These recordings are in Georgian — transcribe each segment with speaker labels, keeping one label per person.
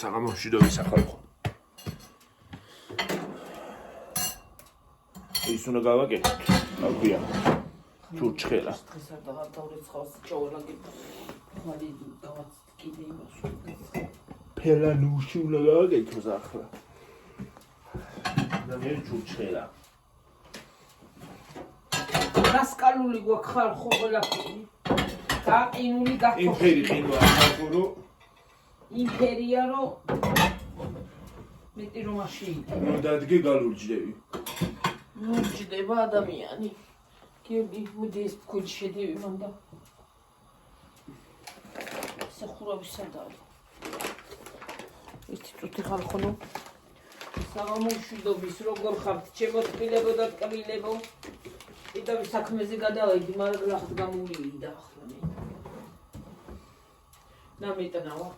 Speaker 1: საღამოში და ვისახალხო. ის უნდა გავაკეთოთ. აგვია. ჩურჩხელა.
Speaker 2: დღეს არ დავრიცხავს ჭოვლაგი. ხალი დავაც კიდე იმას.
Speaker 1: ფელანუში უნდა გავაკეთოს ახლა. და მე ჩურჩხელა.
Speaker 2: დასკალული გვაქვს ხარ ხო ყველაფერი. გაყინული გაქო.
Speaker 1: იმფერი ყინვა ახალო.
Speaker 2: იმპერია რო მეტი რომ აშიიდა.
Speaker 1: დადგე გალურჯდები.
Speaker 2: ლურჯდება ადამიანი. გიორგი, მოდი ეს ქუჩი შედივი მანდა. სახურავისა და. იცი წუთი ხალხონო. საღამოშვიდობის როგორ ხართ? ჩემო თბილებო და ტკბილებო. კიდევ საქმეზე გადავედი, მაგრამ ლახთ გამომივიდა ახლა მე. ნამეტნავა.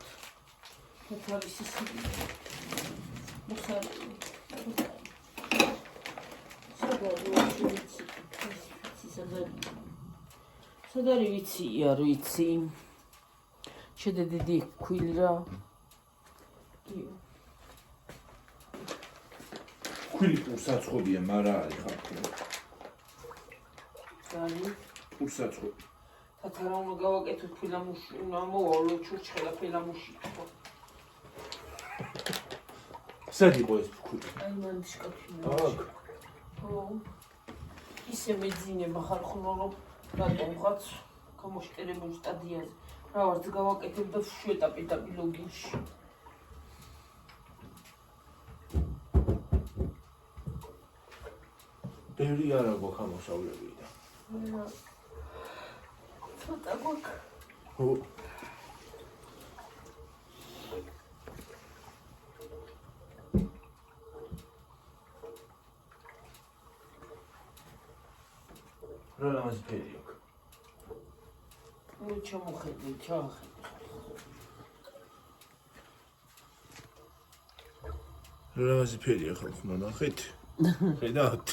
Speaker 2: თავის ისეთი. მოსარული. სადარი ვიცია, არ ვიცი. შედე დიდი ქვილი რა.
Speaker 1: ქვილი პურსაცხობია, მაგრამ არის ხალხო.
Speaker 2: დალი
Speaker 1: პურსაცხობი.
Speaker 2: თათარა უნდა გავაკეთოთ ფილამუში, უნდა მოვალო ჩურჩხელა ფილამუში.
Speaker 1: სად იყო ეს ქვილი?
Speaker 2: აი მან შკაფში.
Speaker 1: აქ.
Speaker 2: ო. ისე მეძინება ხალხო რომ რატომღაც გამოშტერებულ სტადიაზე. რა ვარც გავაკეთებ და შუეტაპი და ლოგინში.
Speaker 1: ბევრი არა გვაქვს ამოსავლები და.
Speaker 2: ცოტა გვაქვს.
Speaker 1: ხო. რა ლამაზი ფერი აქვს.
Speaker 2: ნუ ჩამოხედე, ჩახედე.
Speaker 1: რა ლამაზი ფერია ხალხო, ნახეთ. ხედავთ.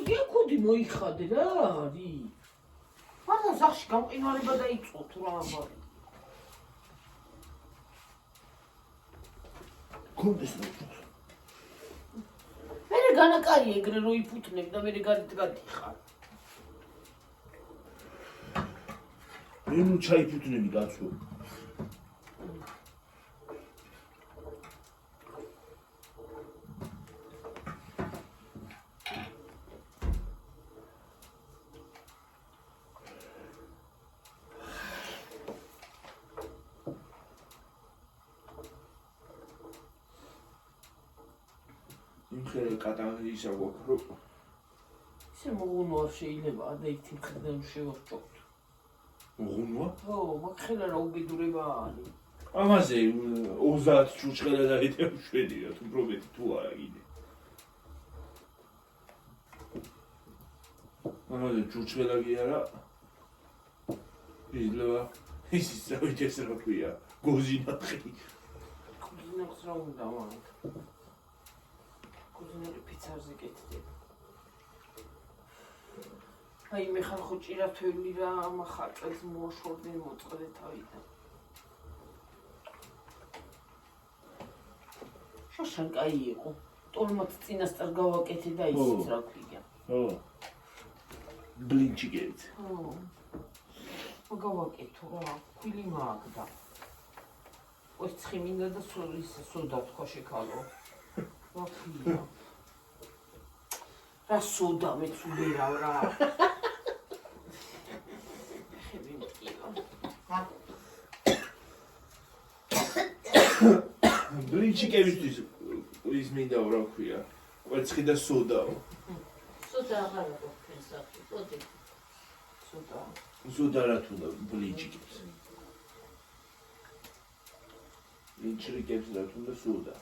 Speaker 2: გეკუდი მოიხადე რა არის? მანდა სახში გამყინვარება დაიწყო თუ რა ამბავი.
Speaker 1: კონდეს ნუ.
Speaker 2: მე განაკარია ეგრე რო იფუთნებ და მე გარეთ გადიხარ.
Speaker 1: მე ნუ ჩაიფუთნები კაცო. იმხერე კატანგისა გვაქვს რო
Speaker 2: ისე მოღუნვა შეიძლება და ერთი მხრიდან შევარჭოთ.
Speaker 1: მოღუნვა?
Speaker 2: ხო, მაგხელა რა უბედურება არის.
Speaker 1: ამაზე 30 ჩურჩხელა დაიდებ შვედია თუ პრობეთი თუ არა კიდე. ამაზე ჩურჩხელა კი არა. იძლევა ის ისევ ეს რა ქვია, გოზინახი.
Speaker 2: გოზინახს რა უნდა მანდ. გოზინახი პიცარზე კეთდება. აი მე ხალხო ჭირათველი რა ამახარწელს მოაშორდნენ მოწყდე თავიდან. შაშან კაი იყო. ტორმათ წინასწარ გავაკეთე და ისიც რა ქვია.
Speaker 1: ხო. ბლინჩიკეთ.
Speaker 2: ხო. გავაკეთო რა, ქვილი მაგდა. ოს ცხიმინდა და ის სოდა თქვა შეკალო. რა ქვია. რა სოდა მეც ვერავ რა.
Speaker 1: ბლინჩიკებისთვის ის მინდა რა ქვია. კვერცხი და სოდაო.
Speaker 2: სოდა აღარ აქვს სახში, სოდი. სოდა.
Speaker 1: სოდა რა თუნდა ბლინჩიკებს. ბლინჩიკებს რა თუნდა სოდა.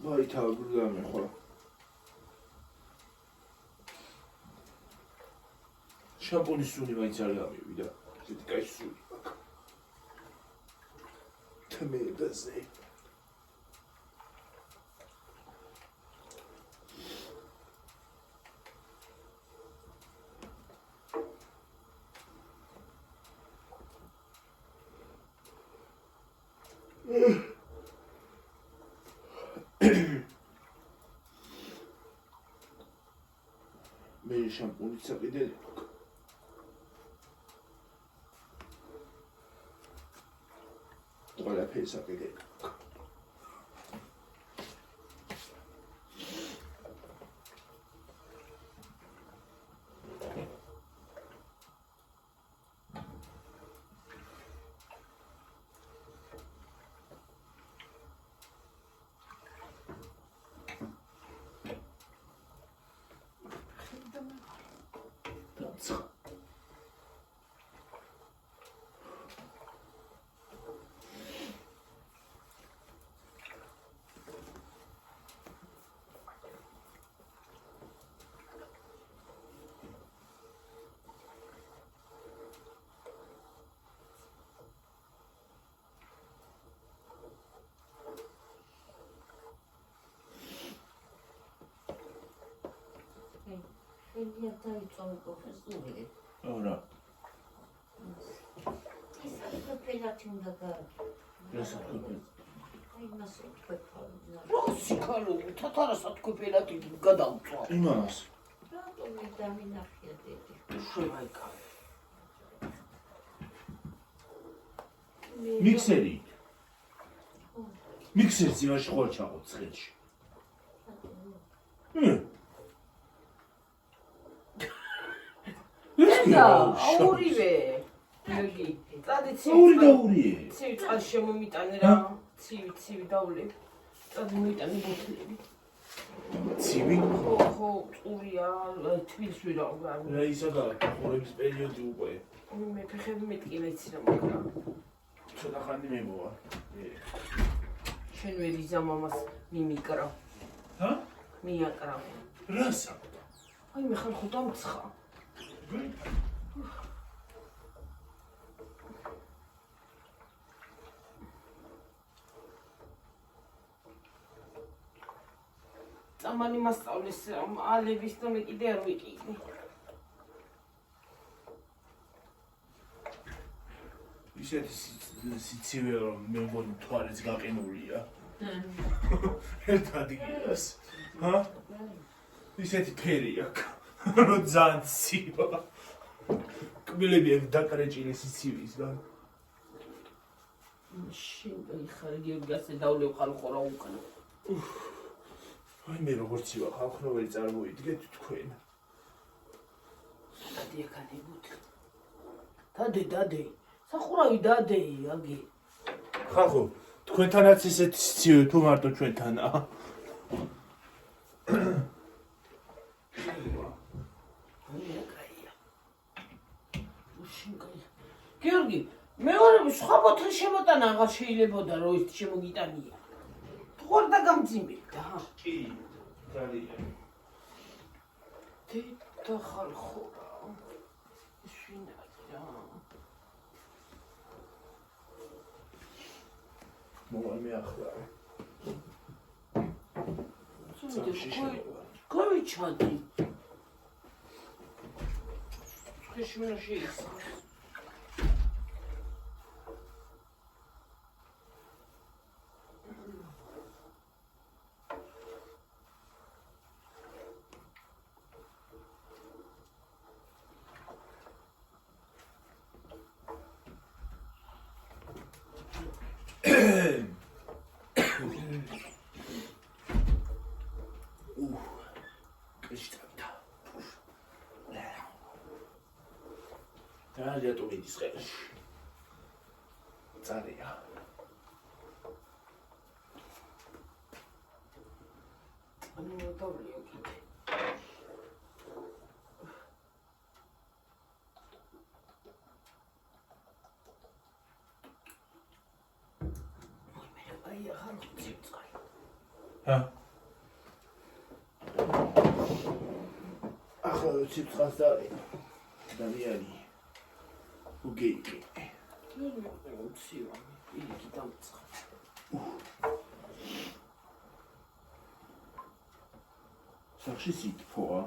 Speaker 1: ვაი თავი ხო. შამპუნის სუნი მაინც არ გამივიდა. ესეთი კაი სუნი აქვს. თმედაზე. მე შამპუნით საყიდელი მაქვს. ყველაფერი საყიდელი მაქვს.
Speaker 3: Ele daicăl profesorului.
Speaker 1: Ora.
Speaker 3: Să copelatim dacă...
Speaker 1: Lăsați copil.
Speaker 3: Ai nasıl copil.
Speaker 2: როსი ქალო, თათარასაც კოპელატი გადავწვა.
Speaker 1: იმას.
Speaker 3: Rato mi da mi nafia dedi.
Speaker 2: შევაიკა.
Speaker 1: მიქსერი. მიქსერს იმაში ხوار ჩაყოთ ცხელში.
Speaker 2: და ორივე. იგი ტრადიციული.
Speaker 1: ორი და ორიე.
Speaker 2: ცივი წყალში შემომიტანე რა. ცივი დავლე. წადი მოიტანე ბოთლები.
Speaker 1: ცივი?
Speaker 2: ხო, წურია, თბილს ვირაუგა.
Speaker 1: რა ისაა ხორების პერიოდი უკვე.
Speaker 2: მე ფეხები მეტკინა იცი რა მაგრამ.
Speaker 1: ცოტა ხანი მემოვა.
Speaker 2: შენ ვერ იზა მამას მიმიკრა.
Speaker 1: ჰა?
Speaker 2: მიაკრა.
Speaker 1: რასა?
Speaker 2: აი მე ხარ ხო დამცხა. წამანი მასწავლის ალების და მე კიდე არ ვიყიდე.
Speaker 1: ისეთი სიცივე რომ მე მგონი თვალიც გაყინულია. ერთად იგივეს. ჰა? ისეთი ფერი აქვს. რომ ძალიან ცივა. კბილები აქ დაკრეჭილი სიცივისგან.
Speaker 2: შენ ხარ გიორგასე დავლევ ხალხო რა უკან.
Speaker 1: აი მე როგორც ცივა ხალხნოველი წარმოიდგეთ თქვენ.
Speaker 2: დადი აკანებოთ. დადე. სახურავი დადე, აგი.
Speaker 1: ხალხო, თქვენთანაც ისეთი სიცივე თუ მარტო ჩვენთანაა?
Speaker 2: გიორგი, მეორე სხვა ბოთლი შემოტანა აღარ შეიძლებოდა რომ ის შემოგიტანია. თუ ხარ დაგამძიმებდა.
Speaker 1: კი, ძალიან.
Speaker 2: და ხალხო რა. ის ვინ არის რა?
Speaker 1: მოვა მე ახლა.
Speaker 2: გავიჩადი. შეშმენა შეიძლება.
Speaker 1: ძალიან ტომიდის ხელში. წარია.
Speaker 2: ანუ მოდავლია კიდე. აი ახალ ციფრ.
Speaker 1: ჰა? ახლა ციფრს დავიანი. უგეიკი.
Speaker 2: ნუ მცივა. იგი დამწყა.
Speaker 1: სახში სიტყვა.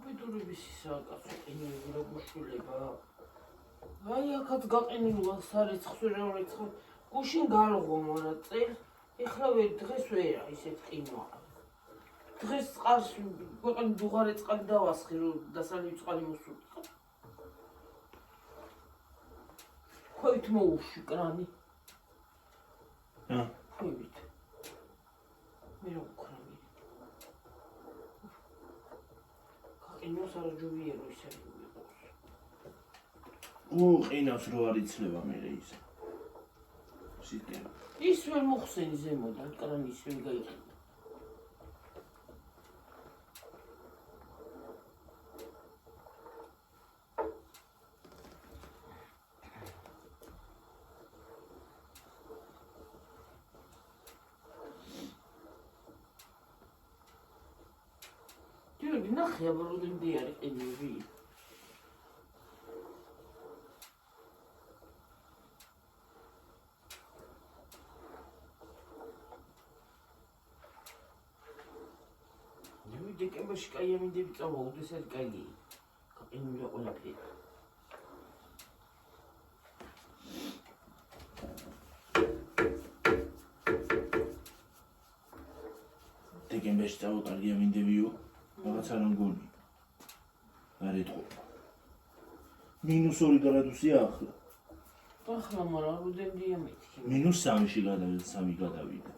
Speaker 2: უბედურების ისაა კაცო ყინული რა გუშულება. აი აქაც გაყინულვა სარეცხს ვერავრეცხ გუშინ გალღო მარა წელ ეხლა ვერ დღეს ვერა ისეთ ყინვა. დღეს წყალს ქვეყნ დუღარე წყალი დავასხი რომ დასალივი წყალი მოსულიყო. ქვევით მოუში კრანი. ქვევით. მე რა ვქრამი. გაყინოს არ ჯობიერო ისე ვიყოს.
Speaker 1: ყინავს რო არ იცლება მე ის. სისტემა.
Speaker 2: ის ვერ მოხსენი ზემოდან კრანი ის ვერ გაიყიდა. ნახე აბა როდემდე არის ყინები. დეკემბერში კაი ამინდები წავა, უდესად კაი. გაყინულია ყველაფერი.
Speaker 1: დეკემბერში წავა კარგი ამინდებიო. რაღაც არ მგონი. არ ეთქობა. -2 გრადუსია ახლა.
Speaker 2: ახლა მარა როდემდეა მეთქი.
Speaker 1: -3-ში გადავიდა, 3 გადავიდა.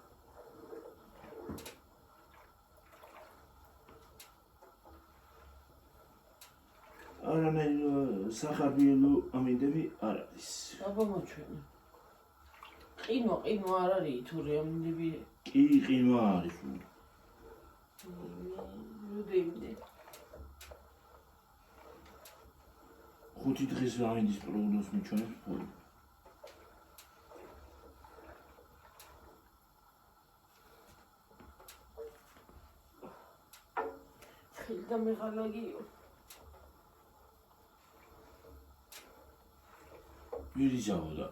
Speaker 1: არანაირი სახარბიელო ამინდები არ არის.
Speaker 2: აბა მოჩვენე. ყინვა არ არის თუ რა ამინდები.
Speaker 1: კი, ყინვა არის.
Speaker 2: როდემდე.
Speaker 1: 5 დღის ამინდის პროგნოზს მიჩვენებს ხოლმე.
Speaker 2: ხილდა მეღალაგიო.
Speaker 1: ვირი ჯავდა.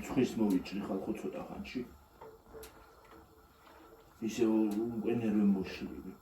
Speaker 1: ცხვის მოვიჭრი ხალხო ცოტა ხანში. ისე უკვე ნერვი მოშლილი.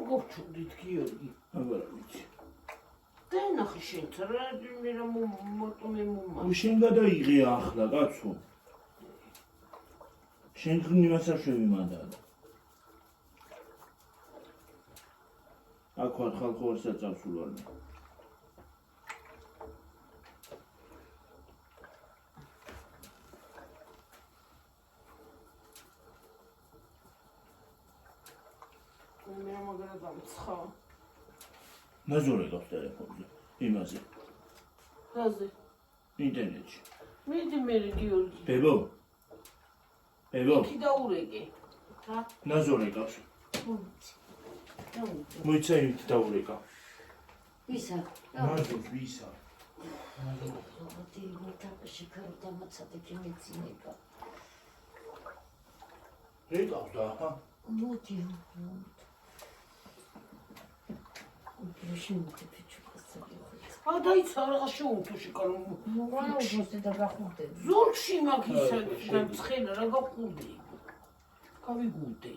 Speaker 2: გორჩუნდით გიორგი.
Speaker 1: აბა რა ვიცი.
Speaker 2: დენ ნახე შენ რა მოტო მე მომა
Speaker 1: შენ გადაიღე ახლა კაცო შენ იმასაშვები მანდადა აქ ვარ ხალხო არ საწავსულარ
Speaker 2: მე მაგარა დამცხა
Speaker 1: ნაზორე გაქვს ტელეფონზე იმაზე
Speaker 2: რაზე
Speaker 1: ინტერნეტში
Speaker 2: მიდი მე გიორგი
Speaker 1: ბებო
Speaker 2: იქი დაურეკე
Speaker 1: ნაზორე გაქვს მოიცა იმით დაურეკა
Speaker 3: ვისა?
Speaker 1: ნაზორ ვისა
Speaker 3: მოდი შეკარო დამაცადე კიმეცინება
Speaker 1: რეკავდა ხა
Speaker 3: მოდი შენ
Speaker 2: დაიცა რაღაც შეუთუში კანო
Speaker 3: მოგვანაუბროსე და გახურდე
Speaker 2: ზურგში მაგ ისა და ცხენა რა გაყურდი გავიგულდე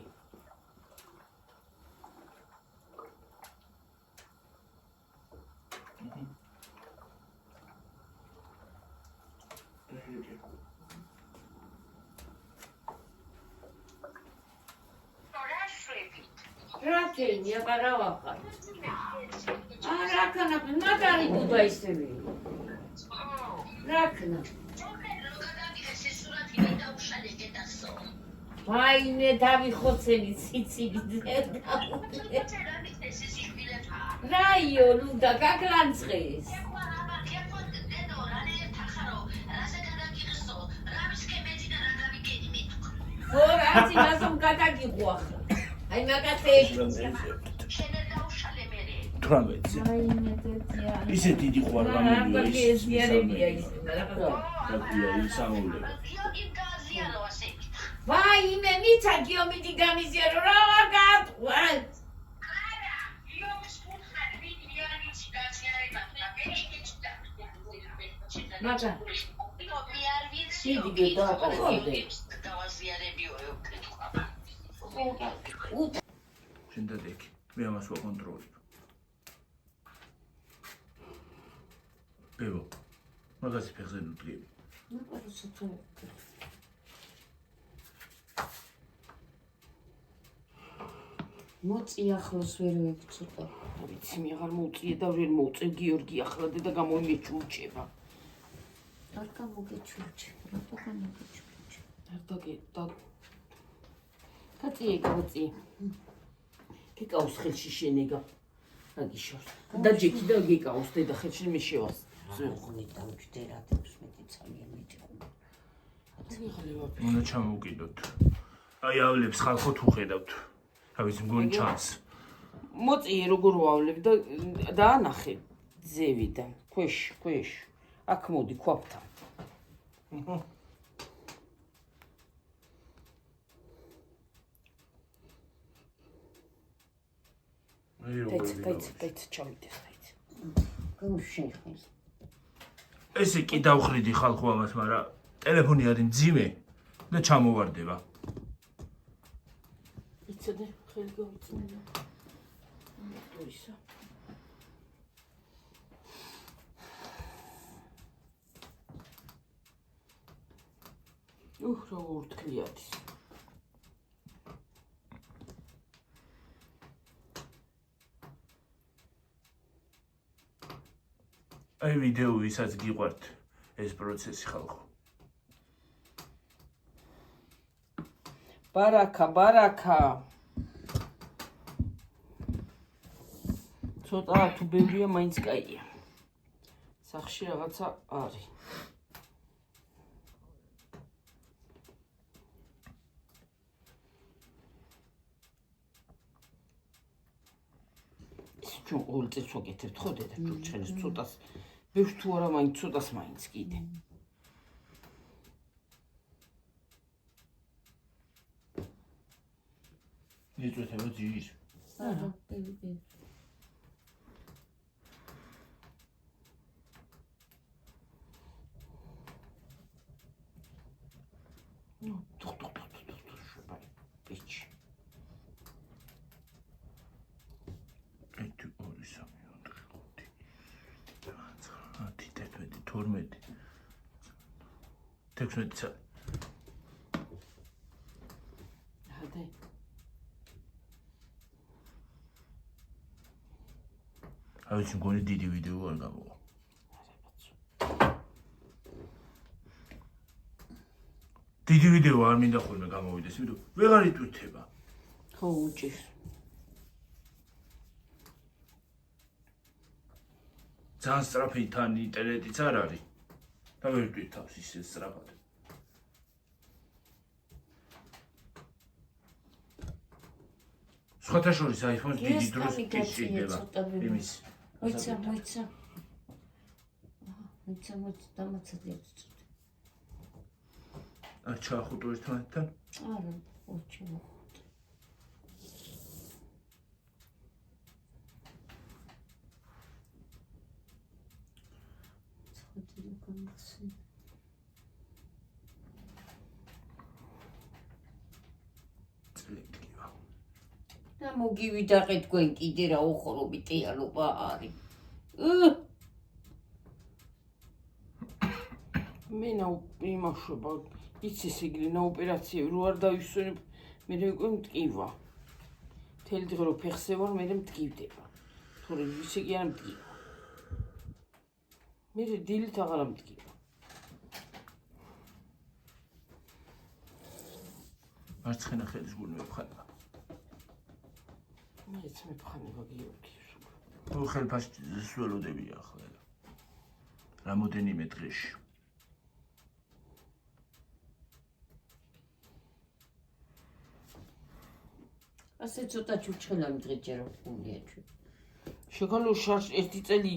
Speaker 3: რაკენია პარავახა რაკანა მაგარი ბუდა ისევი რაკნა ვაიმე დავიხოცენი ციციგზე რაიო ნუ და გაგლანწყეს რაცი მასომ გადაგიღო ახლა აი მაგათე
Speaker 1: თრამეტზე ისე დიდი ხوار გამოდია
Speaker 3: ის ზიანებია ის რაღაცა
Speaker 1: ისამოვლება
Speaker 3: ვაიმე მიცა გიომიდი გამიზიარო რა გატყვა მაგა
Speaker 2: სიდი დააპარაკე
Speaker 1: შენ დადექი მე ამას ვაკონტროლებ ბებო მაგაზე ფეხზე ნუდგები
Speaker 3: მოწი ახლოს ვერ ვეცოტა
Speaker 2: ვიცი მე აღარ მოუწიე და ვერ მოუწევ გიორგი ახლა და გამოიმეჩურჩება
Speaker 3: არ გამოგეჩურჩე რატო გამოგეჩურჩე
Speaker 2: არ და კაცი ეგავწი გეკავს ხელში შენეგა რა გიშავს და ჯექი და გეკავს დედა ხელში მე შევას
Speaker 3: ზოღნი დავჯდერადებს მეტი ძალიან მეტიყო
Speaker 1: უნდა ჩამოვკიდოთ აი ავლებს ხალხო თუ ხედავთ რა ვიცი მგონი ჩანს
Speaker 2: მოწიე როგორ ვავლებ და დაანახე ძევიდან ქვეშ აქ მოდი ქვაფთან დაიც ჩავიდეს დაიც
Speaker 3: გამშეხეს
Speaker 1: ესე კი დავხრიდი ხალხო ამას მაგრამ ტელეფონი არის მძიმე და ჩამოვარდება
Speaker 2: იცოდე ხელი გავიწმინდა ისა რა ურთქლიადის
Speaker 1: აი ვიდეო ვისაც გიყვართ ეს პროცესი ხალხო
Speaker 2: ბარაკა ცოტა თუ ბევრია მაინც კაია სახში რაღაცა არის ჩვენ ყოველ წელს ვაკეთებთ ხო დედა ჭურჭელს ცოტას ბევრს თუ არა მაინც ცოტას მაინც კიდე
Speaker 1: იწვეთება ძირის
Speaker 3: არა
Speaker 2: ნუ შუბარი ბიჭი
Speaker 1: ერთი ორი სამი ოთხი ხუთი 12 16 წელი
Speaker 2: ჰადე
Speaker 1: აი ეს მგონი დიდი ვიდეო არ გამოვა დიდი ვიდეო არ მინდა ხოლმე გამოვიდეს იმიტომ ვეღარ იტვირთება
Speaker 2: ხო უჭირს
Speaker 1: ძალიან სწრაფი თან ინტერნეტიც არ არის და ვერ ვტვირთავს ისე სწრაფად სხვათა შორის iPhone-ს დიდი დროს ისჭირდება იმის
Speaker 3: მოიცა დამაცადეთ
Speaker 1: არ ჩაახუტო ერთმანეთთან
Speaker 3: არა ოჩი და მოგივიდაყე თქვენ კიდე რა უხორობი ტიალობა არის
Speaker 2: მე იმაშვება იცის იგრინა ოპერაციები რო არ დავისვენ მე უკვე მტკივა მთელი დღე რო ფეხზე ვარ მე მტკივდება თორე ისე კი არ მტკივა მე დილით აღარ მტკივა
Speaker 1: მარცხენა ხელის გული მეფხანება
Speaker 2: მეც მეფხანება გიორგი
Speaker 1: ხო ხელფასში სველოდებია ახლა რამოდენიმე დღეში
Speaker 3: ასე ცოტა ჩურჩხელა მდღეჯერო გულია ჩვენ
Speaker 2: შეგალო შარშ ერთი წელი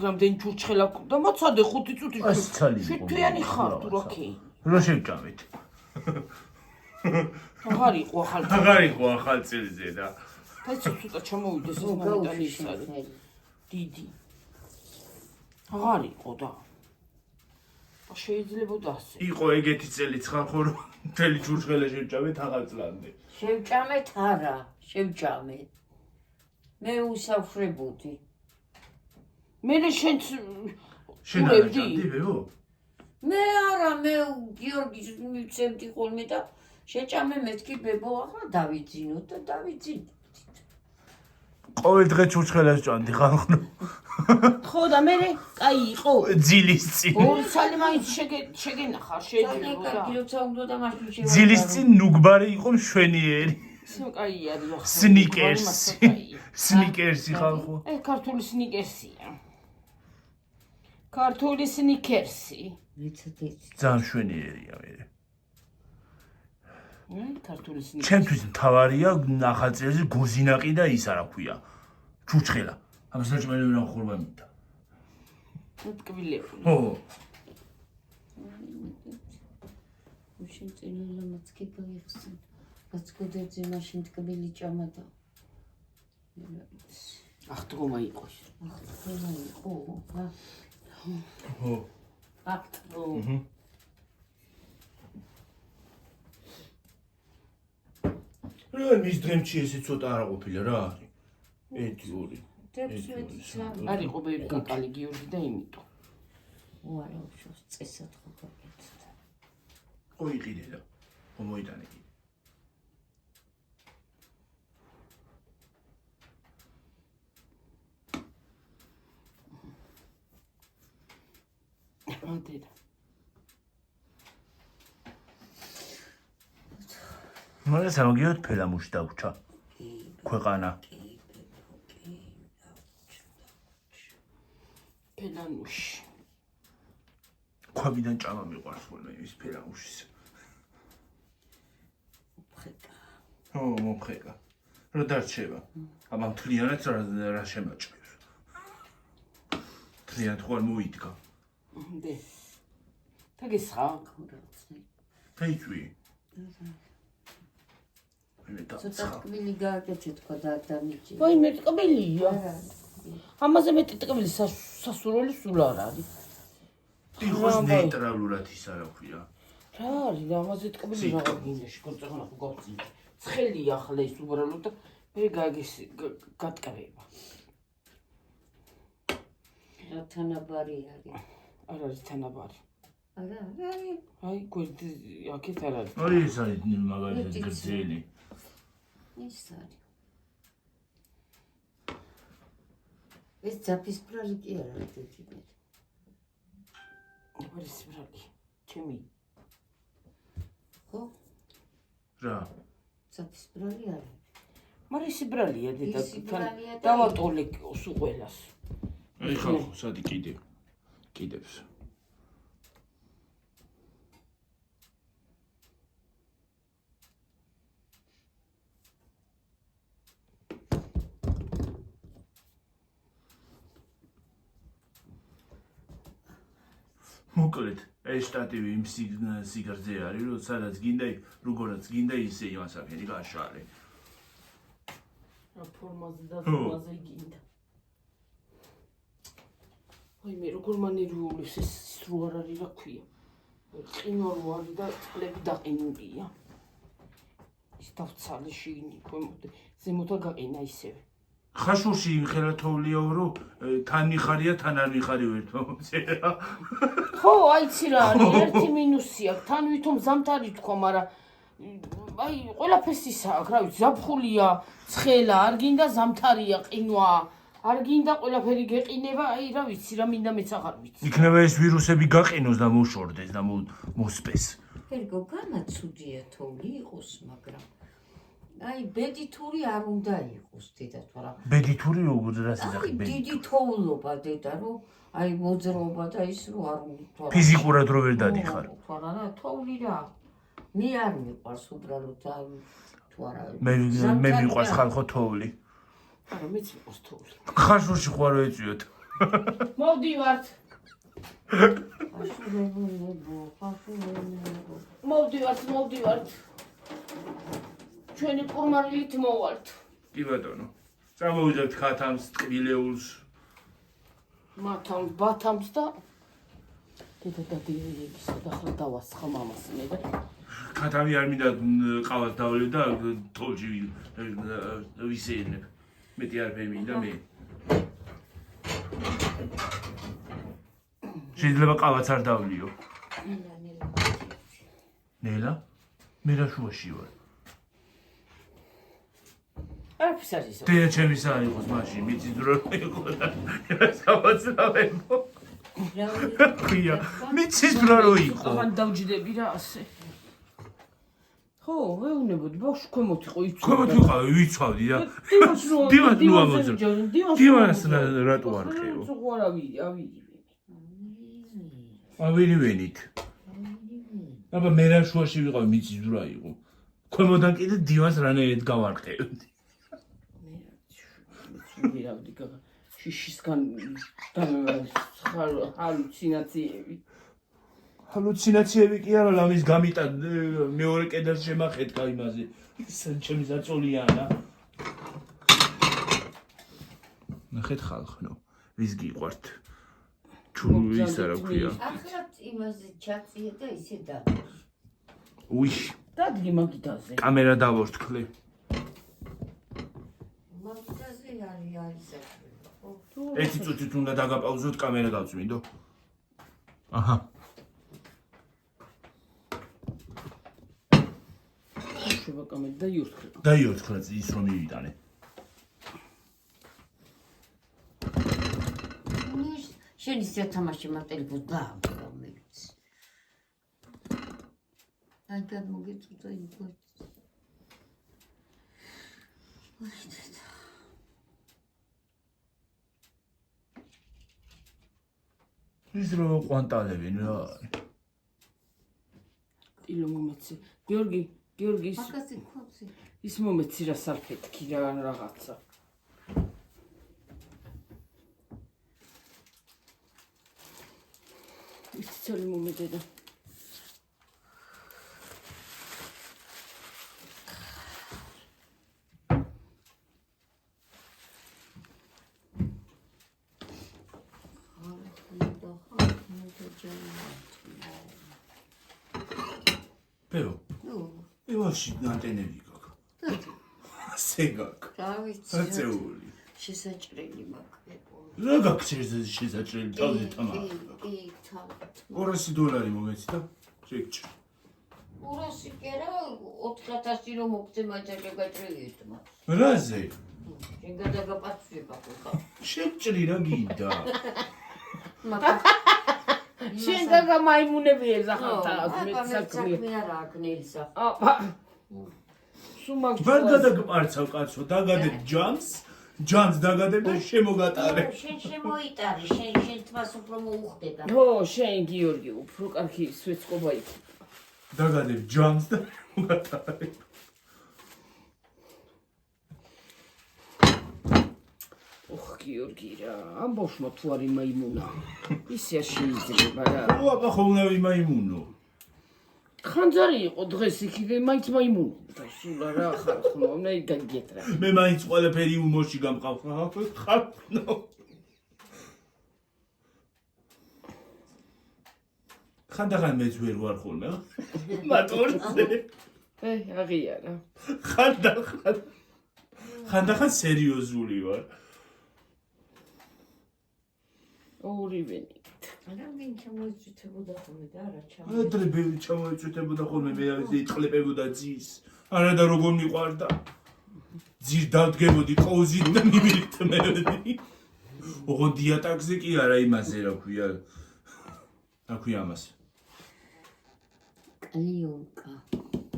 Speaker 2: რამდენი ჩურჩხელა და მოცადე 5 წუთი შეთვიანი ხარ თუ რა კი
Speaker 1: რა შევჭამეთ
Speaker 2: აღარ იყო
Speaker 1: ახალ წელზე და
Speaker 2: ფაიცო ცოტა ჩამოვიდეს ეს მომენტანი ის არის დიდი აღარ იყო და შეიძლებოდა ასე
Speaker 1: იყო ეგეთი წელიც ხარ ხო რომ მთელი ჩურჩხელა შევჭამეთ ახალ წლამდე
Speaker 3: შევჭამეთ არა შევჭამეთ მე უსაფრებოდი
Speaker 2: მე შენც
Speaker 1: შენ არ ჭამდიო
Speaker 3: მე არა მე გიორგის მივცემდი ხოლმე და შეჭამე მეთქი ბებო ახლა დავიძინოთ და დავიძინოთ
Speaker 1: ყოველ დღე ჩურჩხელას ჭამდი ხალხო
Speaker 2: ხო და მე კაი იყო
Speaker 1: ძილის წინ
Speaker 2: ორი სალი მაინც შეგენახა შეიძლება
Speaker 3: და როცა უნდა და მაშინ შევა
Speaker 1: ძილის წინ ნუგბარი იყო მშვენიერი
Speaker 2: ისე კაი არის
Speaker 1: სნიკერსი ხალხო
Speaker 2: ქართული სნიკერსია ქართული სნიკერსი
Speaker 1: ძალიან მშვენიერია მე
Speaker 2: ქართული სნიკერსი
Speaker 1: ჩემთვის მთავარია ახალწელზე გოზინაყი და ის არა ქვია ჩურჩხელა ამას საჭმელი რა ხორბა მითა
Speaker 2: მტკბილებული
Speaker 1: ხო
Speaker 3: უშენ წინალა მაცკი გაიხსენ გაცგოდეძე მაშინ ტკბილი ჭამა და
Speaker 2: ახტგომა იყოს
Speaker 3: ახტგომა იყო
Speaker 1: ხო
Speaker 3: ახტგომა
Speaker 1: რა მის დღემში ესე ცოტა არა ყოფილა რა არის 1 2
Speaker 2: არ იყო ბევრი კაკალი გიორგი და იმიტომ
Speaker 3: უარა უშოს წესად ხო გაკეთდა
Speaker 1: ხო იყიდე და ხო მოიტანე კიდე
Speaker 2: მანდედა
Speaker 1: მაგრამ სამოგიოთ ფელამუში დაგვჭა ქვეყანა
Speaker 2: ფელამუში
Speaker 1: ქვაბიდან ჭამა მიყვარს ხოლმე ის ფელამუშის ხო მომხეკა რა დარჩება აბა მთლიანად რა შემაჭრებს მთლიანად ხო არ მოიდგა
Speaker 2: დე თაგესხა
Speaker 1: ფეიცვი
Speaker 3: ცოტა ტკბილი გააკეთე თქვა და დამიჭი
Speaker 2: ვაი მე ტკბილია ამაზე მეტი ტკბილი სასურველი სულ არ არის
Speaker 1: იყოს ნეიტრალურად ის არა ქვია
Speaker 2: რა არის და ამაზე ტკბილი რა გინეში კონცერნა ხო გავწი ცხელია ახლა ის უბრალოდ და მე გატკბება
Speaker 3: რა თანაბარი არის
Speaker 2: არ არის თანაბარი.
Speaker 3: არა,
Speaker 2: აი, გვერდი აქეთ არ არის.
Speaker 1: აი ეს არის მაგალითად გრძელი.
Speaker 3: ის არის. ეს ძაფისფრალი კი არ არის დედი.
Speaker 2: არის სბრალი. ჩემი.
Speaker 3: ხო?
Speaker 1: რა?
Speaker 3: ძაფისფრალი არის.
Speaker 2: მაგრამ სიბრალია დედა.
Speaker 3: ის სიბრალია და
Speaker 2: დავატოლე სულ ყველას.
Speaker 1: აი ხო, სადი კიდებს. მოკლედ, ეს შტატივი იმ სიგრძე არის, რომ სადაც გინდა, როგორაც გინდა, ისე იმას აქენი გაშალე.
Speaker 2: რა ფორმაზე და ზომაზე გინდა. აი მე როგორ მანერვიულებს ეს რო არ არის რა ქვია. ყინვა რო არის და წყლები დაყინულია. ის დავცალე შიგნი ქვემოთ ზემოთა გაყინა ისევე.
Speaker 1: ხაშურში ხელათოვლია რომ თან მიხარია, თან არ მიხარი ერთმომწერა.
Speaker 2: ხო, აიცი რა არის, ერთი მინუსი აქვს. თან ვითომ ზამთარი თქვა, მაგრამ აი ყველაფერს ისა აქვს, რა ვიცი, ზაფხულია, ცხელა, არ გინდა ზამთარია, ყინვა, არ გინდა ყველაფერი გეყინება, აი რა ვიცი, რა მინდა მეც აღარ ვიცი.
Speaker 1: იქნება ეს ვირუსები გაყინოს და მოშორდეს და მოსპეს.
Speaker 3: ერგო განაცუდია თოვლი იყოს, მაგრამ აი ბედითური არ უნდა იყოს დედა თუ რა.
Speaker 1: ბედითური როგორ რას
Speaker 3: აი
Speaker 1: იზახი ბედი?
Speaker 3: დიდი თოვლობა დედა, რომ აი მოძრაობა და ის რო არ უნდა.
Speaker 1: ფიზიკურად რო ვერ დადიხარ.
Speaker 3: თუ არა, თოვლი რა. მე არ მიყვარს უბრალოდ თუ არა.
Speaker 1: მე მიყვარს ხალხო თოვლი.
Speaker 2: არა, მეც მიყვარს თოვლი.
Speaker 1: ხაშურში ხوار ეწვიოთ.
Speaker 2: მოვდივართ. მოვდივართ. ჩვენი პურმარილით მოვალთ.
Speaker 1: კი ბატონო. წამოვიძებთ ხათამს, ტყბილეულს.
Speaker 2: მათამს, ბათამს და დედა და დიეგისა და ახლა დავასხა მამას მე და
Speaker 1: ხათამი არ მინდა ყავას დავლევ და თოლჯი ვისეირნებ. მეტი არაფერი მინდა მე. შეიძლება ყავაც არ დავლიო. ნელა? მე რა შუაში ვარ?
Speaker 2: არაფერს არ იზო.
Speaker 1: დედა ჩემის არ იყოს მაშინ, მიწის დრო იყო და გავაცლავებო. ქვია, მიწის დრო რო იყო.
Speaker 2: აღარ დავჯდები რა ასე. ხო, ვეუნებოდი, ბავშვი ქვემოთ იყო იცოდა.
Speaker 1: ქვემოთ ვიყავი, ვიცავდი და დივანს ნუ ამოძებ. დივანს რატო არ ხეო? ავირივენით. აბა მე რა შუაში ვიყავი, მიწის დრო იყო. ქვემოდან კიდე დივანს რანაირად გავარყევდი.
Speaker 2: ვირავდი შიშისგან ჰალუცინაციები.
Speaker 1: ჰალუცინაციები კი არა, ლამის გამიტა მეორე კედელს შემახეთქა იმაზე. ის ჩემი ზაწოლიანა. ნახეთ ხალხო, ვის გიყვართ? ჩუ ის არა ქვია.
Speaker 3: ახლად იმაზე ჩაწია და ისე და.
Speaker 1: უი,
Speaker 2: დადგი მაგიდაზე.
Speaker 1: კამერა დავორთქლე.
Speaker 3: მაგიდაზე არის ხო?
Speaker 1: ერთი წუთით უნდა დაგაპაუზოთ, კამერა დავწმინდო. აჰა.
Speaker 2: შევა კამერა და იურთქრე.
Speaker 1: დაიორთქლა ის რომ მივიტანე.
Speaker 3: შენ ისე თამაში მაგ ტელეფონს დაამბობ მე ვიცი. აი გადმოგეწუდა იყო.
Speaker 1: ის რო ყვანტალებენ რა.
Speaker 2: ილო მომეცი. გიორგი
Speaker 3: მაგაზე ხოცი.
Speaker 2: ის მომეცი რა საფეთქი რა რაღაცა. ის ცელი მომედედა.
Speaker 1: პეო. ევაში ანტენები გაქვს. ასე გაქვს.
Speaker 3: რა ვიცი.
Speaker 1: აწეული.
Speaker 3: შესაჭრელი მაგებო.
Speaker 1: რა გაქცევს შესაძლებელი თავზე თამა
Speaker 3: კი, თავად.
Speaker 1: $200 მომეცი და შეგჭ
Speaker 3: 200 კი არა 4000 რომ მოგწე მაჯაჭა გაჭრიეთ მას.
Speaker 1: რაზე
Speaker 3: შენ გადაგაპასუხება ხო?
Speaker 1: შეგჭრი რა გინდა
Speaker 2: შენ გაგა მაიმუნები ეძახავთ
Speaker 3: მე
Speaker 2: მე საქმე.
Speaker 3: საქმე არა აქნელსა.
Speaker 2: სუმაგ
Speaker 1: ვარ გადაგპარცავ კაცო დაგადებ ჯანს დაგადებ და შემოგატარე
Speaker 3: შენ შემოიტარე, შენ თმას უფრო მოუხდება.
Speaker 2: ო შენ გიორგი უფრო კარგი სვეცკობა იქ.
Speaker 1: დაგადებ ჯანს და შემოგატარე
Speaker 2: ოხ გიორგი რა ამბავშმა თუ არ იმაიმუნა ისე არ შეიძლება რა
Speaker 1: ო აბა ხო უნდა ვიმაიმუნო
Speaker 2: ხანძარი იყო დღეს იქივე მაინც მაიმუნობდა სულ რა ხარ ხოლმე უნდა იგაგიეთრა
Speaker 1: მე მაინც ყველაფერი უმორში გამყავ ხალხო ხანდახან მეც ვერ ვარ ხოლმე მატორზე
Speaker 2: აღიარა
Speaker 1: ხანდახან სერიოზული ვარ
Speaker 2: ორივენი
Speaker 3: არა მინ ჩამოიწუთებოდა ხოლმე და არა
Speaker 1: ადრე ბევრი ჩამოიწუთებოდა ხოლმე მე იტყლებებოდა ძის არა და როგორ მიყვარდა ძირ დავდგებოდი ყოუზით და მივირთმევდი ოღონ დიატაგზე კი არა იმაზე რა ქვია რა ქვია ამას
Speaker 3: კლიონკა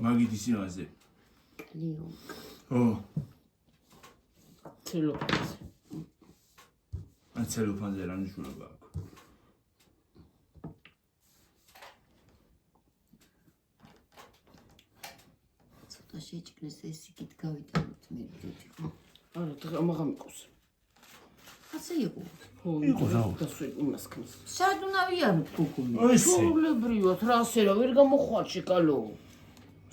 Speaker 1: მაგიდის იმაზე
Speaker 3: კლიონკა
Speaker 1: ო
Speaker 2: ცელოფანზე
Speaker 1: ცელოფანზე რა ნიშნულობა აქვს
Speaker 3: ცოტა შეჭკნეს ეს იქით გავიტანოთ მე ვიდეო
Speaker 2: არა დღე მაგამიყოს
Speaker 3: ასე იყო
Speaker 1: იყო რა
Speaker 2: დასვე იმას ქნის
Speaker 3: სად უნდა ვიაროთ გოგონი
Speaker 1: ესე
Speaker 2: სულებრივად რა ასე რა ვერ გამოხვარში კალო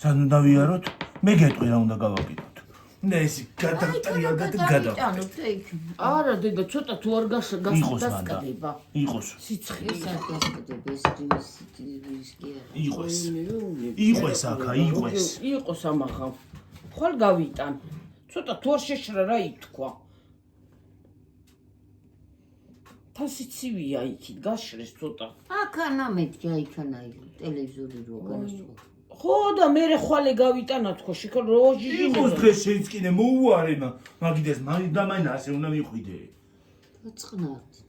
Speaker 1: სად უნდა ვიაროთ მე გეტყვი რა უნდა გავაკეთოთ და ეს გადავტრიალდა და
Speaker 3: გავიტანოთ იქ
Speaker 2: არა დედა ცოტა თუ არ გასკდება
Speaker 1: იყოს
Speaker 2: სიცხე
Speaker 3: ეს არ გასკდება ეს ის კი არა
Speaker 1: იყოს აქა იყოს
Speaker 2: იყოს ამაღა ხვალ გავიტან ცოტა თუ არ შეშრა რა ითქვა თასიცივია იქით გაშრეს ცოტა
Speaker 3: აქანა მეთქი აიქანა ტელევიზორი რო განასწრო
Speaker 2: ხო და მე ხვალე გავიტანა თქო შეკო როჟიჟი
Speaker 1: იყოს დღეს შეიცკინე მოუარე მაგიდეს მაინდა ასე უნდა მიხვიდე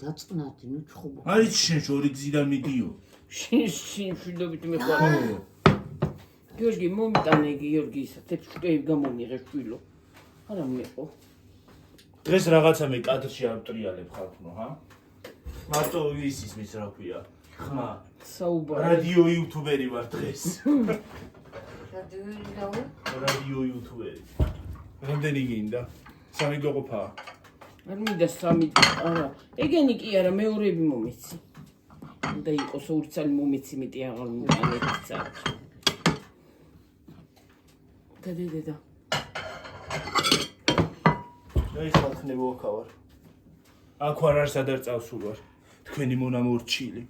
Speaker 3: დაწყნათი ნუ ჩხუბო
Speaker 1: არის შენ შორი გზიდან მიდიო
Speaker 2: შინ შვილობით მე ხვალ გიორგი მომიტანე გიორგი ისა თეთრ გამომიღე შვილო არა მეყო
Speaker 1: დღეს რაღაცა მე კადრში არ ვტრიალებ ხალხო ჰა მარტო ისის მის რა ქვია ხმა
Speaker 2: საუბარი
Speaker 1: რადიო იუთუბერი ვარ დღეს
Speaker 3: რადიოი დაუ
Speaker 1: რადიო იუთუბერი რამდენი გინდა სამი გოყოფა
Speaker 2: არ მინდა სამი არა ეგენი კი არა მეორეები მომეცი და იყოს ორცალი მომეცი მეტი აღარ მომეცა დედა
Speaker 1: აი ხალხნე მოვაქავარ აქ არ არის სადარ წავსულ ვარ თქვენი მონა მორჩილი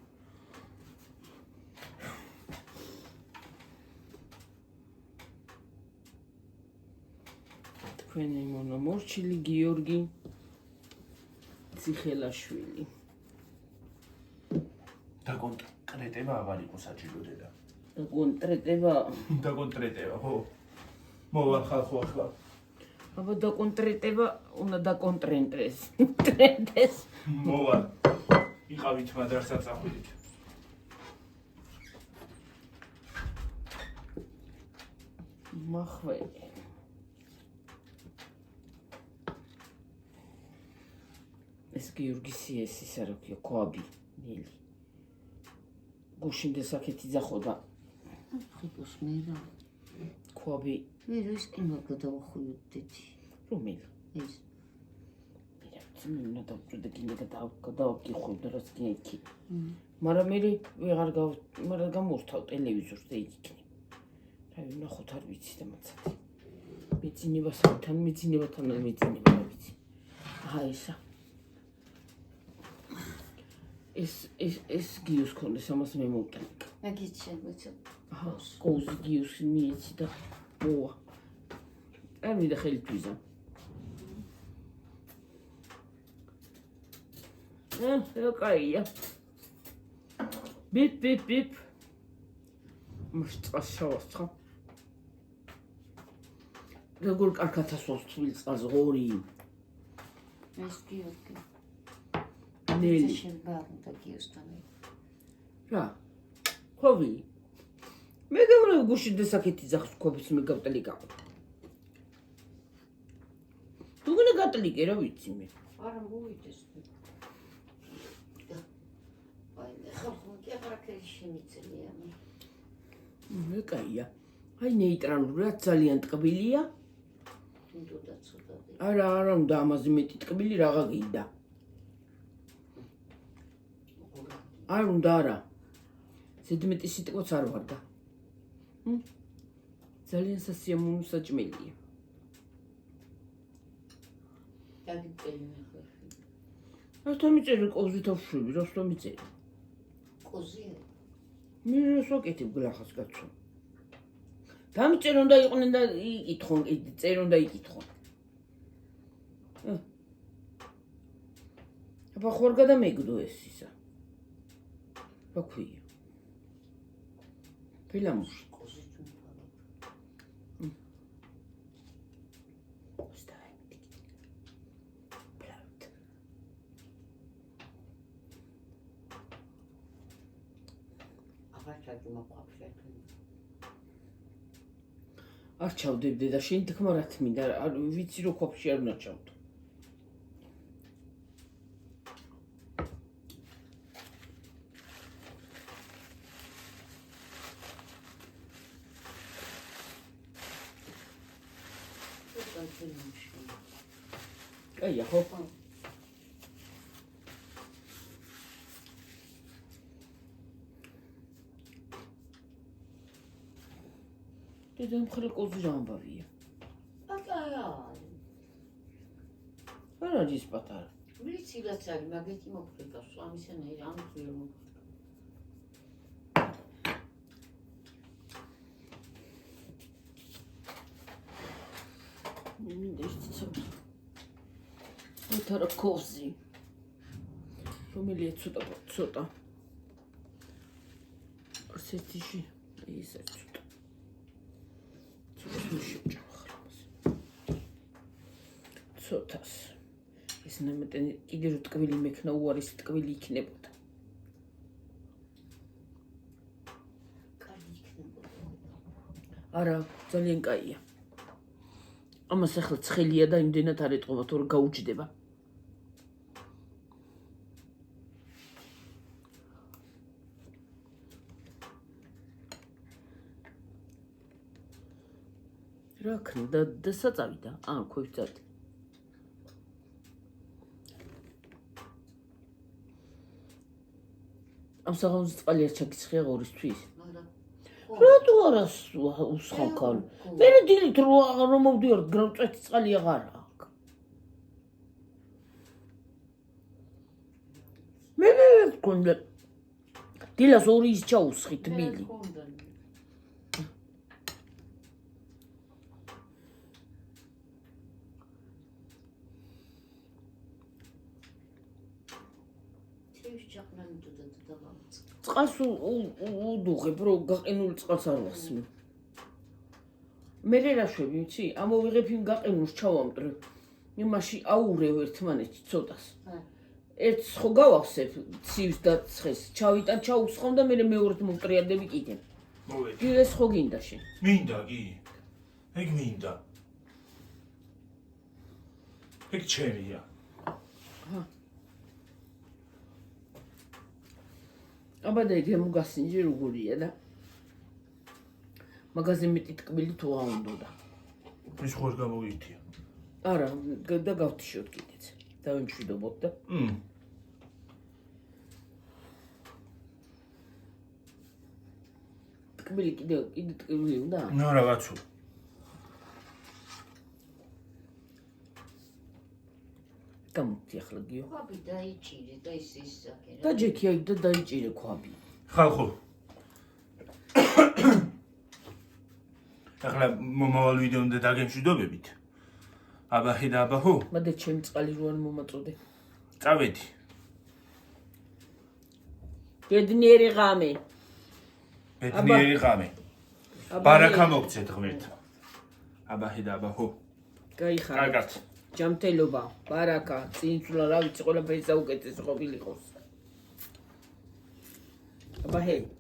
Speaker 2: თქვენი მონა მორჩილი გიორგი ციხელაშვილი
Speaker 1: დაკონკრეტება აღარ იყო საჭირო დედა
Speaker 2: დაკონკრეტება
Speaker 1: ხო მოვა ხალხო ახლა
Speaker 2: აბა დაკონკრეტება უნდა დაკონტრენდეს ტრენდეს
Speaker 1: მოვა იყავით მადრასა წახვიდით
Speaker 2: მახველი ეს გიორგის ის რა ქვია ქვაბი ნელი გუშინდე საკეთი ძახოდა
Speaker 3: ხიფოს მე რა
Speaker 2: ქვაბი
Speaker 3: მე ის კინო გადავხუიოდეთი
Speaker 2: რომელი
Speaker 3: ეს
Speaker 2: მირა ძინა და კინო გადავკიხვდა რაც კი იქი მაგრამ მე ვეღარ მაგრამ გამორთავ ტელევიზორზე იქი რა ვნახოთ არ ვიცი და მაცადი მეძინებასთან არ ვიცი აჰა ეს გიოს ქონდეს ამას მე მოვკრიკ
Speaker 3: მაგით შეგვეცო
Speaker 2: აჰა კოუზი გიოს მიეცი და მოვა არ მინდა ხელი თვიზა კაია. ბიპ. მაშტას შევასწა. როგორ კარგად ასვავს თბილ წყალს ღორი.
Speaker 3: ეს გიორგი.
Speaker 2: ნელი.
Speaker 3: შეიძლება გიოსთან.
Speaker 2: რა. ხოვი. მე გამრე გუში დასაკეთი ზახს ქოფის მე გავტელი გაყო. თუ გინდა გატლიკე რა ვიცი მე.
Speaker 3: არა მოვიდეს. აი ხალხო კი აკრაკელი შემიძლია მე.
Speaker 2: მე კაია. აი ნეიტრალურია ძალიან ტკბილია.
Speaker 3: თუნდაც ცოტა.
Speaker 2: არა უნდა ამაზე მეტი ტკბილი რაღა გინდა. არ უნდა არა. ზედმეტი სიტყვაც არ ვარ და. ძალიან სასიამოვნო საჭმელია.
Speaker 3: დაგიწელი მე ხო.
Speaker 2: რატომ მიწერე კოზით ავშვები, რატომ მიწერე?
Speaker 3: კოზია.
Speaker 2: მე რას ვაკეთებ გლახას კაცო? დამიწერე უნდა იყვნენ და იკითხონ, წერე უნდა იკითხონ. აბა ხوار გადამეგდო ეს ისა. რა ქვია? ფილამუში. არ ჩავდებდე და შენ თქმა რა თმინდა, არ ვიცი რო ქოფში არ უნდა ჩავდო. კაია ხო? დედამ ხრი კოზი რა ამბავია?
Speaker 3: პატარა.
Speaker 2: არ არის პატარა.
Speaker 3: ვიცი რაც არის, მაგეთი მოხდება, სვამისენაირი ამ ძვიერ მოხდება.
Speaker 2: მინდა ისწავლო. უთარა კოზი. რომელია ცოტა. ასეთიში ისე ცოტა. ცოტას. ეს ნამეტენი კიდე რო ტკბილი მექნა უარის ტკბილი იქნებოდა.
Speaker 3: კარგი იქნებოდა.
Speaker 2: არა, ძალიან კაია. ამას ახლა ცხელია და იმდენად არ ეტყობა, თორე გაუჯდება. რა ქნა და საწავიდა? ქვევცად. ამ საღამოზე წყალი არ ჩაგიცხია ღორისთვის. რატო არა უსხალქალ? მე დილით რომ მოვდივარ გრამწვეთი წყალი აღარ აქვს. მე გქონდა დილას 2 ის ჩაუსხი თბილი. წყალს უდუღებ, რომ გაყინული წყალს არ ვახსნი. მე რა შვები, იცი? ამოვიღებ იმ გაყინულს ჩავამტრებ. იმაში აურევ ერთმანეთში ცოტას. ერთს ხო გავახსებ, ცივს და ცხეს, ჩავიტან, ჩაუსხამ და მე მეორედ მოვტრიალდები კიდე.
Speaker 1: მოვედი.
Speaker 2: კი ეს ხო გინდა შენ?
Speaker 1: მინდა კი. ეგ მინდა. ეგ ჩემია. აბა და იგი მოგასინჯი როგორია და მაგაზე მეტი ტკბილი თუ არ უნდა. ის ხوار გამოვიერთია. არა, და გავთიშოთ კიდეც. დავიმშვიდობოთ და. ტკბილი კიდე ტკბილი უნდა? ნუ რაღაცო. გამოდი ახლა გიო.
Speaker 3: ქვაბი დაიჭირე და ის საკე.
Speaker 2: და ჯექი აი და დაიჭირე ქვაბი.
Speaker 1: ხალხო. ახლა მომავალ ვიდეომდე დაგემშვიდობებით. აბა ჰედა აბა ჰო.
Speaker 2: მადე ჩემი წყალი რო არ მომაწოდე.
Speaker 1: წავედი.
Speaker 2: ბედნიერი ღამე.
Speaker 1: ბედნიერი ღამე. ბარაკა მოგცეთ ღმერთმა. აბაჰი და აბაჰო.
Speaker 2: გაიხარა.
Speaker 1: კარგად.
Speaker 2: ჯანმრთელობა, ბარაკა, წინსვლა, რა ვიცი, ყველაფერი საუკეთესო ყოფილიყოს. აბა ჰეი.